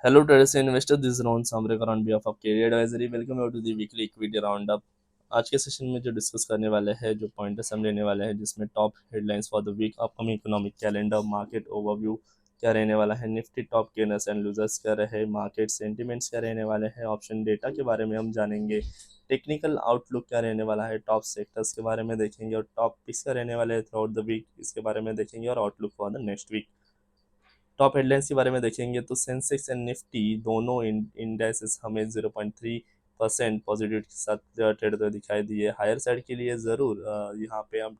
Hello traders and investors, this is Rohan Samrekar on behalf of Career Advisory. Welcome you to the weekly equity roundup. आज के session में जो discuss करने वाले हैं, जो पॉइंटर्स हम लेने वाले हैं, जिसमें top headlines for the week, upcoming economic calendar, market overview क्या रहने वाला है, Nifty top gainers and losers क्या रहे, मार्केट सेंटिमेंट्स क्या रहने वाले हैं, ऑप्शन डेटा के बारे में हम जानेंगे, टेक्निकल आउटलुक क्या रहने वाला है, टॉप सेक्टर्स के बारे में देखेंगे और टॉप पिक्स क्या रहने वाले हैं थ्रू आउट द वीक, इसके बारे में देखेंगे और outlook for the next week. Top headlines के बारे में देखेंगे तो सेंसेक्स एंड निफ्टी दोनों इंडेक्सेस हमें 0.3% पॉजिटिव के साथ ट्रेड होते दिखाई दिए। हायर साइड के लिए ज़रूर यहाँ पे हम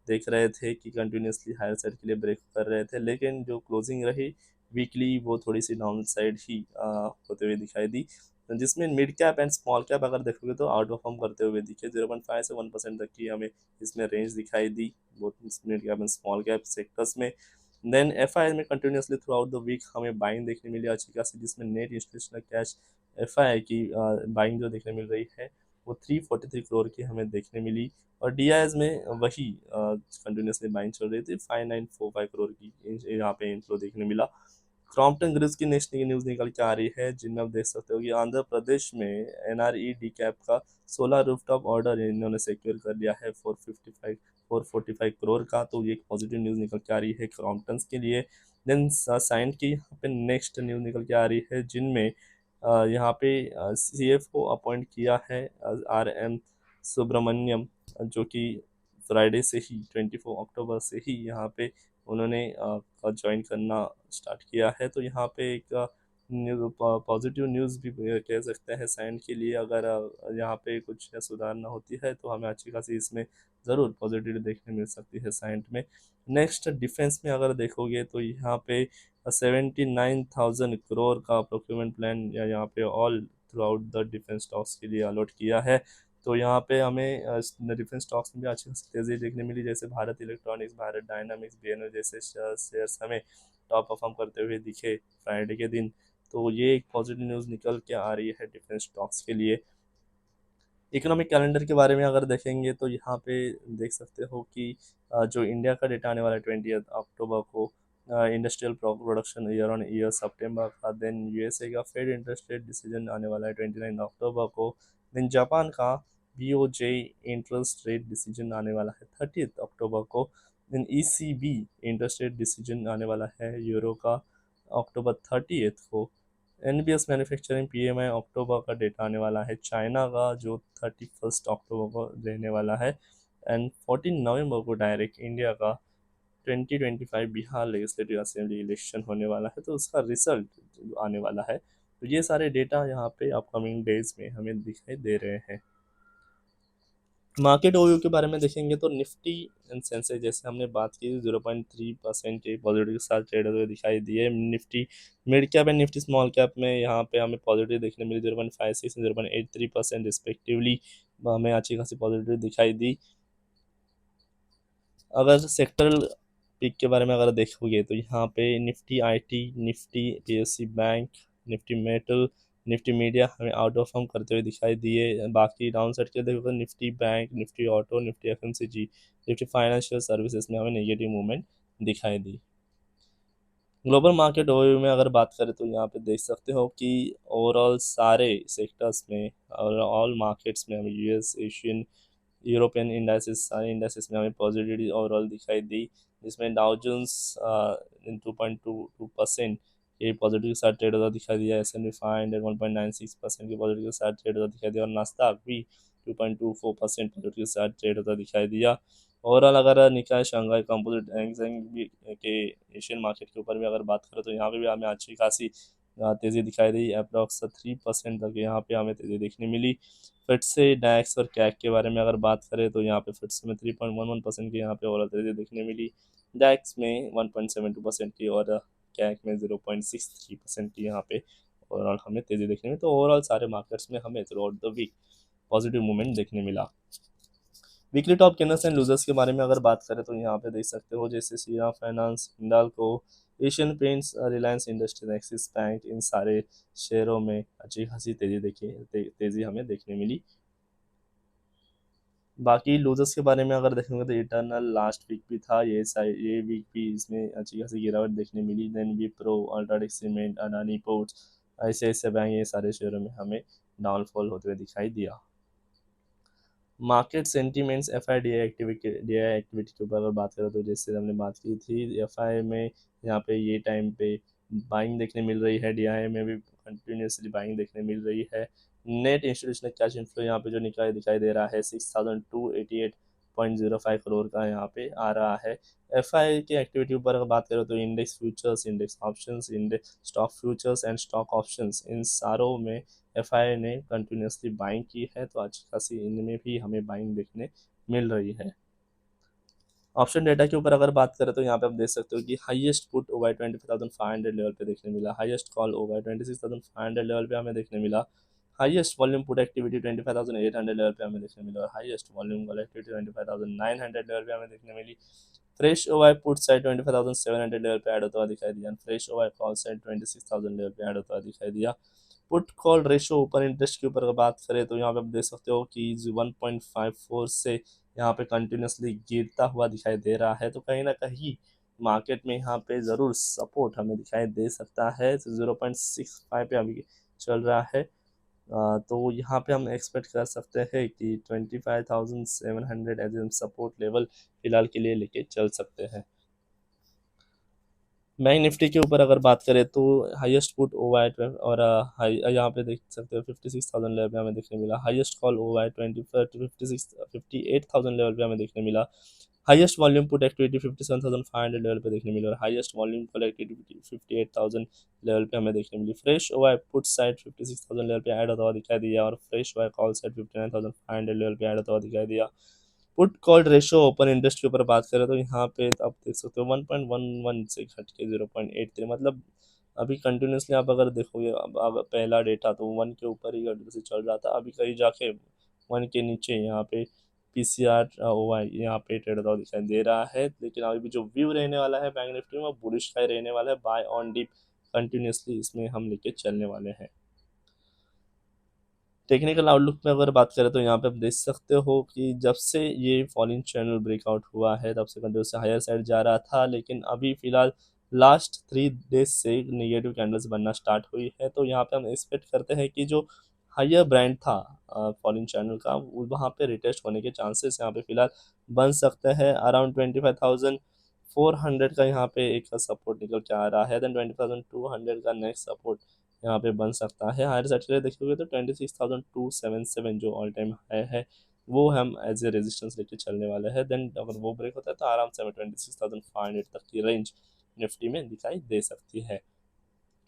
देख रहे थे कि कंटिन्यूसली हायर साइड के लिए ब्रेक कर रहे थे, लेकिन जो क्लोजिंग रही वीकली वो थोड़ी सी डाउन साइड ही होते हुए दिखाई दी, जिसमें mid cap and small cap अगर देखोगे तो आउट परफॉर्म करते हुए दिखे। 0.5 से 1% तक की हमें इसमें रेंज दिखाई दी both mid cap and small cap sectors में। देन एफ आई में continuously throughout the week हमें बाइंग देखने मिली अच्छी खासी, जिसमें net institutional cash F I की बाइंग जो देखने मिल रही है वो 343 करोड़ की हमें देखने मिली। और डी आई एस में वही कंटिन्यूसली बाइंग चल रही थी, 5945 करोड़ की यहाँ पे इनफ्लो देखने मिला। क्रॉम्पटन ग्रिज की नेक्स्ट न्यूज़ निकल के आ रही है, जिनमें आप देख सकते हो कि आंध्र प्रदेश में N R E D cap का 16 रूफटॉप ऑर्डर इन्होंने सिक्योर कर लिया है 445 करोड़ का। तो ये एक पॉजिटिव न्यूज़ निकल के आ रही है क्रॉम्पटन के लिए। देन साइन की यहाँ पे नेक्स्ट न्यूज़ निकल के आ रही है, जिनमें यहाँ पे सी एफ को अपॉइंट किया है आर एम सुब्रमण्यम, जो कि फ्राइडे से ही 24 अक्टूबर से ही यहाँ पे उन्होंने ज्वाइन करना स्टार्ट किया है। तो यहाँ पे एक पॉजिटिव न्यूज़ भी कह सकते हैं साइंट के लिए। अगर यहाँ पे कुछ सुधारना होती है तो हमें अच्छी खासी इसमें ज़रूर पॉजिटिव देखने मिल सकती है साइंट में। नेक्स्ट डिफेंस में अगर देखोगे तो यहाँ पे 79,000 करोड़ का प्रोक्योरमेंट प्लान या यहाँ पे all through out the defence stocks के लिए अलॉट किया है। तो यहाँ पे हमें डिफरेंट स्टॉक्स में भी अच्छी खासी तेज़ी देखने मिली, जैसे Bharat electronics, Bharat dynamics, BNO जैसे शेयर्स हमें टॉप परफॉर्म करते हुए दिखे फ्राइडे के दिन। तो ये एक पॉजिटिव न्यूज़ निकल के आ रही है डिफरेंट स्टॉक्स के लिए। इकोनॉमिक कैलेंडर के बारे में अगर देखेंगे तो यहाँ पे देख सकते हो कि जो इंडिया का डेटा आने वाला है 20 अक्टूबर को, industrial production year on year सितंबर का। देन यूएसए का फेड इंटरेस्ट रेट डिसीजन आने वाला है 29 अक्टूबर को। देन जापान का बीओजे इंटरेस्ट रेट डिसीजन आने वाला है 30 अक्टूबर को। Then ECB interest rate decision आने वाला है यूरो का अक्टूबर 30 को। एनबीएस मैन्युफैक्चरिंग पीएमआई अक्टूबर का डेटा आने वाला है चाइना का, जो 31 अक्टूबर को रहने वाला है। एंड 14 नवंबर को डायरेक्ट इंडिया का 2025 बिहार लेजिस्लेटिव असेंबली इलेक्शन होने वाला है, तो उसका रिजल्ट आने वाला है। तो ये सारे डेटा यहाँ पे अपकमिंग डेज में हमें दिखाई दे रहे हैं। मार्केट ओवरव्यू के बारे में देखेंगे तो निफ्टी एंड सेंसेक्स जैसे हमने बात की 0.3% के पॉजिटिव के साथ ट्रेड हुए दिखाई दिए। Nifty mid cap and Nifty small cap में यहाँ पे हमें पॉजिटिव देखने मिली 0.56 एंड 0.83% रिस्पेक्टिवली, हमें अच्छी खासी पॉजिटिव दिखाई दी। अगर सेक्टरल पिक के बारे में अगर देखोगे तो यहाँ पे Nifty IT, Nifty PSC bank, Nifty metal, Nifty media हमें आउट परफॉर्म करते हुए दिखाई दिए। बाकी डाउन साइड के देखो तो Nifty bank, Nifty auto, Nifty FMCG, Nifty financial services में हमें नेगेटिव मूवमेंट दिखाई दी। ग्लोबल मार्केट ओवरव्यू में अगर बात करें तो यहाँ पे देख सकते हो कि ओवरऑल सारे सेक्टर्स में और ऑल मार्केट्स में हमें यूएस, एशियन, यूरोपियन इंडाइसिस, सारे इंडाइसिस में हमें पॉजिटिविटी ओवरऑल दिखाई दी, जिसमें डाउ जोन्स 2.22% के पॉजिटिव के साथ ट्रेड होता दिखाई दिया। S&P 500 1.96% के पॉजिटिव के साथ ट्रेड होता दिखाई दिया और नास्दाक भी 2.24% पॉजिटिव के साथ ट्रेड होता दिखाई दिया। ओवरऑल अगर निकाय शंघाई कंपोजिट एंग्जाइम के एशियन मार्केट के ऊपर भी अगर बात करें तो यहाँ पे भी हमें अच्छी खासी तेज़ी दिखाई दी। अप्रॉक्स 3% तक यहाँ पे हमें तेज़ी देखने मिली। फिर से डैक्स और कैक के बारे में अगर बात करें तो यहाँ पे फिर से में 3.11% की यहाँ पे ओवरऑल तेज़ी देखने मिली। डैक्स में 1.72% की और कैक में 0.63% की यहाँ पे ओवरऑल हमें तेज़ी देखने मिली। तो ओवरऑल सारे मार्केट्स में हमें throughout the week positive movement देखने मिला। Weekly top gainers and losers के बारे में अगर बात करें तो यहाँ पे देख सकते हो जैसे Shriram finance, Hindalco, Asian Paints, Reliance Industries, Axis Bank, इन सारे शेयरों में अच्छी खासी तेज़ी तेज़ी हमें देखने मिली। बाकी लूजर्स के बारे में अगर देखेंगे तो इटर्नल लास्ट वीक भी था, ये वीक भी इसमें अच्छी खासी गिरावट देखने मिली। Then Wipro, UltraTech cement, Adani ports, ICICI bank, ये सारे शेयरों में हमें डाउनफॉल होते हुए दिखाई दिया। Market sentiments F I D I activity के ऊपर अगर बात करें तो जैसे हमने बात की थी, एफ आई में यहाँ पे ये टाइम पे बाइंग देखने मिल रही है, डी आई में भी कंटिन्यूसली बाइंग देखने मिल रही है। नेट इंस्टीट्यूशनल कैश इनफ्लो यहाँ पे जो निकाय दिखाई दे रहा है 6288.05 करोड़ का यहाँ पे आ रहा है। एफ आई की एक्टिविटी ऊपर अगर बात करें तो index futures, index options, index stock futures and stock options, इन सारों में एफआई ने कंटिन्यूसली बाइंग की है, तो अच्छी खासी इनमें भी हमें बाइंग देखने मिल रही है। ऑप्शन डेटा के ऊपर अगर बात करें तो यहाँ पे आप देख सकते हो कि हाईएस्ट पुट ओवर 25,500 लेवल पे देखने मिला, हाईएस्ट कॉल ओवर 26,500 लेवल पे हमें देखने मिला, highest volume put activity 25,800 level पे हमें देखने मिला और highest volume call activity 25,900 level पे हमें देखने मिली। Fresh OI put side 25,700 level पे ऐड होता हुआ दिखाई दिया, fresh OI call side 26,000 level पे ऐड होता हुआ दिखाई दिया। पुट कॉल रेशो ऊपर इंटरेस्ट के ऊपर अगर बात करें तो यहाँ पे आप देख सकते हो कि 1.54 से यहाँ पे कंटिन्यूसली गिरता हुआ दिखाई दे रहा है, तो कहीं ना कहीं मार्केट में यहाँ पे ज़रूर सपोर्ट हमें दिखाई दे सकता है। 0.65 पे अभी चल रहा है, तो यहाँ पे हम एक्सपेक्ट कर सकते हैं कि 25,700 एज एन सपोर्ट लेवल फिलहाल के लिए लेके चल सकते हैं। बैंक निफ्टी के ऊपर अगर बात करें तो हाईएस्ट पुट ओवाई और यहाँ पे देख सकते हो 56,000 लेवल पे हमें देखने मिला, हाईएस्ट कॉल ओवाई 58,000 लेवल पे हमें देखने मिला, highest volume put activity 57,500 level पे देखने मिली और highest volume call activity 58,000 level पे हमें देखने मिली। Fresh OI put side 56,000 level पे ऐड होता हुआ दिखाई दिया और fresh OI call side 59,500 level पे ऐड होता हुआ दिखाई दिया। Put call ratio open interest के ऊपर बात करें तो यहाँ पे आप देख सकते हो 1.11 से घट के 0.83, मतलब अभी कंटिन्यूसली आप अगर देखोगे, अब पहला डेटा तो 1 के ऊपर ही कंटिन्यू से चल रहा था, अभी कहीं जाके 1 के नीचे यहाँ पे पीसीआर ओवाई यहाँ पे ट्रेड होता दिखाई दे रहा है। लेकिन अभी जो व्यू रहने वाला है बैंक निफ्टी में वो बुलिश का ही रहने वाला है, बाय ऑन डिप कंटिन्यूसली इसमें हम लेके चलने वाले हैं। टेक्निकल आउटलुक में अगर बात करें तो यहाँ पे आप देख सकते हो कि जब से ये फॉलिंग चैनल ब्रेकआउट हुआ है तब से कंटिन्यूस से हायर साइड जा रहा था, लेकिन अभी फिलहाल लास्ट 3 डेज से नेगेटिव कैंडल्स बनना स्टार्ट हुई है, तो यहाँ पे हम एक्सपेक्ट करते हैं कि जो हायर ब्रांड था फॉलिंग चैनल का, वहाँ पे रिटेस्ट होने के चांसेस यहाँ पे फिलहाल बन सकते हैं। अराउंड 25,400 का यहाँ पे एक सपोर्ट निकल के आ रहा है, देन 20,200 का नेक्स्ट सपोर्ट यहाँ पे बन सकता है। हायर साइड के लिए देखोगे तो 26,277 जो ऑल टाइम हाई है वो हम एज ए रेजिस्टेंस लेके चलने वाले हैं। देन अगर वो ब्रेक होता है तो आराम से हमें 26,500 तक की रेंज निफ्टी में दिखाई दे सकती है।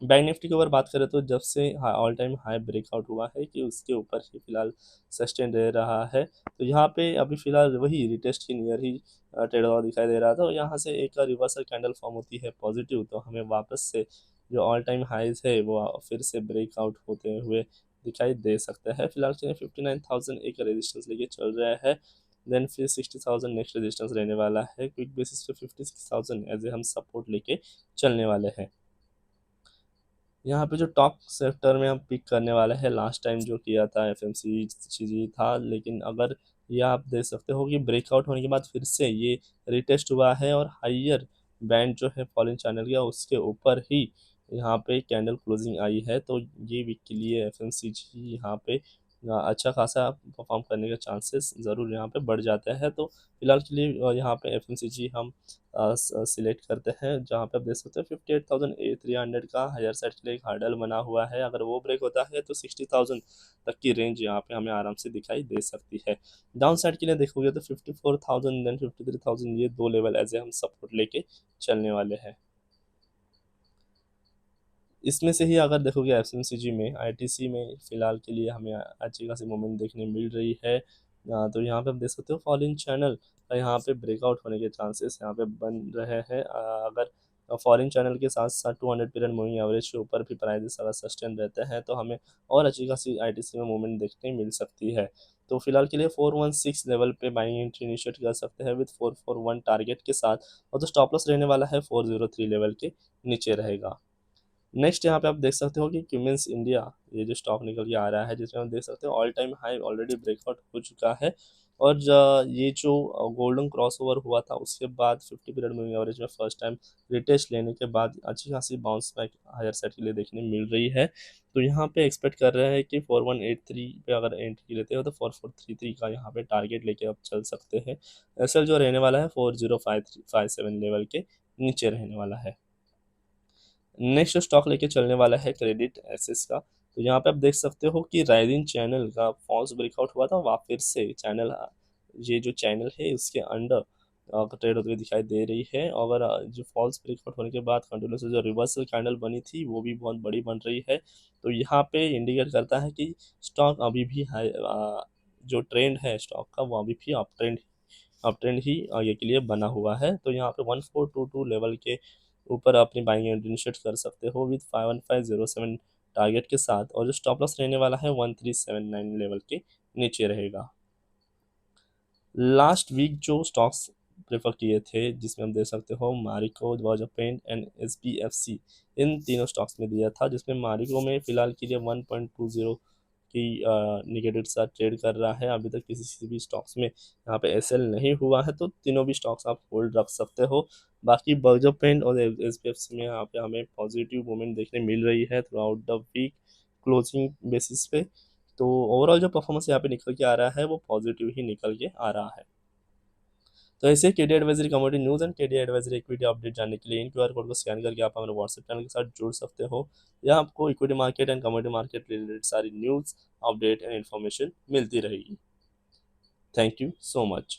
बैंक निफ्टी के ऊपर बात करें तो जब से ऑल टाइम हाई ब्रेकआउट हुआ है कि उसके ऊपर ही फिलहाल सस्टेन रह रहा है, तो यहाँ पे अभी फिलहाल वही रिटेस्ट के नियर ही ट्रेड हुआ दिखाई दे रहा था, तो यहाँ से एक रिवर्सल कैंडल फॉर्म होती है पॉजिटिव, तो हमें वापस से जो ऑल टाइम हाइज है वो फिर से ब्रेकआउट होते हुए दिखाई दे सकता है। फिलहाल के लिए 59,000 एक रेजिस्टेंस लेके चल रहा है, देन फिर 60,000 नेक्स्ट रेजिस्टेंस रहने वाला है, क्विक बेसिस पे 56,000 एज ए हम सपोर्ट लेके चलने वाले हैं। यहाँ पे जो टॉप सेक्टर में हम पिक करने वाले हैं, लास्ट टाइम जो किया था एफएमसीजी था, लेकिन अगर ये आप देख सकते हो कि ब्रेकआउट होने के बाद फिर से ये रिटेस्ट हुआ है और हाइयर बैंड जो है फॉलिंग चैनल का उसके ऊपर ही यहाँ पे कैंडल क्लोजिंग आई है, तो ये वीक के लिए एफएमसीजी यहाँ पे अच्छा खासा परफॉर्म करने के चांसेस ज़रूर यहाँ पे बढ़ जाते हैं। तो फिलहाल के लिए यहाँ पे एफएमसीजी हम सिलेक्ट करते हैं, जहाँ पे आप देख सकते हैं 58,300 का हायर साइड के लिए एक हार्डल बना हुआ है, अगर वो ब्रेक होता है तो 60,000 तक की रेंज यहाँ पे हमें आराम से दिखाई दे सकती है। डाउन साइड के लिए देखोगे तो 54,000 देन 53,000 ये दो लेवल एज ए हम सपोर्ट लेके चलने वाले हैं। इसमें से ही अगर देखोगे एफएमसीजी में, आईटीसी में फिलहाल के लिए हमें अच्छी खासी मूवमेंट देखने मिल रही है, तो यहाँ पे आप देख सकते हो फॉलिंग चैनल का यहाँ पे ब्रेकआउट होने के चांसेस यहाँ पे बन रहे हैं। अगर फॉलिंग चैनल के साथ साथ 200 पीरियड मूविंग एवरेज के ऊपर भी प्राइसेस अगर सस्टेन रहते हैं तो हमें और अच्छी खासी आईटीसी में मूवमेंट देखने मिल सकती है। तो फिलहाल के लिए 416 लेवल पे बाइंग एंट्री इनिशिएट कर सकते हैं विद 441 टारगेट के साथ, और जो स्टॉप लॉस रहने वाला है 403 लेवल के नीचे रहेगा। नेक्स्ट यहाँ पे आप देख सकते हो कि क्यूमेंस इंडिया, ये जो स्टॉक निकल के आ रहा है जिसमें हम देख सकते हो all time high already breakout हो चुका है, और ये जो गोल्डन क्रॉसओवर हुआ था उसके बाद 50 पीरियड मूविंग एवरेज में फर्स्ट टाइम रिटेस्ट लेने के बाद अच्छी खासी बाउंस बैक हायर साइड के लिए देखने मिल रही है। तो यहाँ पे एक्सपेक्ट कर रहे हैं कि 4183 पे अगर एंट्री लेते हो तो 4433 का यहाँ पे टारगेट लेके आप चल सकते हैं। एसएल जो रहने वाला है 405357 लेवल के नीचे रहने वाला है। नेक्स्ट स्टॉक लेके चलने वाला है क्रेडिट एसेस का। तो यहाँ पे आप देख सकते हो कि राइजिंग चैनल का फॉल्स ब्रेकआउट हुआ था, वापस से चैनल, ये जो चैनल है इसके अंडर ट्रेड होते हुए दिखाई दे रही है। और जो फॉल्स ब्रेकआउट होने के बाद कंटिन्यूस जो रिवर्सल कैंडल बनी थी वो भी बहुत बड़ी बन रही है। तो यहाँ पे इंडिकेट करता है कि स्टॉक अभी भी हाई, जो ट्रेंड है स्टॉक का वो अभी भी अप ट्रेंड ही आगे के लिए बना हुआ है। तो यहाँ पे 1422 लेवल के ऊपर अपनी बाइंग एंट्री इनिशिएट कर सकते हो विद 51507 टारगेट के साथ, और जो स्टॉप लॉस रहने वाला है 1379 लेवल के नीचे रहेगा। लास्ट वीक जो स्टॉक्स प्रेफर किए थे जिसमें हम देख सकते हो मारिको, बजाज पेंट एंड एसपीएफसी, इन तीनों स्टॉक्स में दिया था, जिसमें मारिको में फिलहाल के लिए 1.20 की निगेटिव साथ ट्रेड कर रहा है। अभी तक किसी भी स्टॉक्स में यहाँ पे एसएल नहीं हुआ है, तो तीनों भी स्टॉक्स आप होल्ड रख सकते हो। बाकी बजाज पेंट और एसपीएफसी में यहाँ पे हमें पॉजिटिव मूवमेंट देखने मिल रही है throughout the week closing basis पे। तो ओवरऑल जो परफॉर्मेंस यहाँ पे निकल के आ रहा है वो पॉजिटिव ही निकल के आ रहा है। तो ऐसे KD advisory commodity news and KD advisory equity update जानने के लिए इन क्यूआर कोड को स्कैन करके आप हमारे व्हाट्सएप चैनल के साथ जुड़ सकते हो। यहाँ आपको equity market and commodity market related सारी न्यूज़, अपडेट एंड इन्फॉर्मेशन मिलती रहेगी। Thank you so much.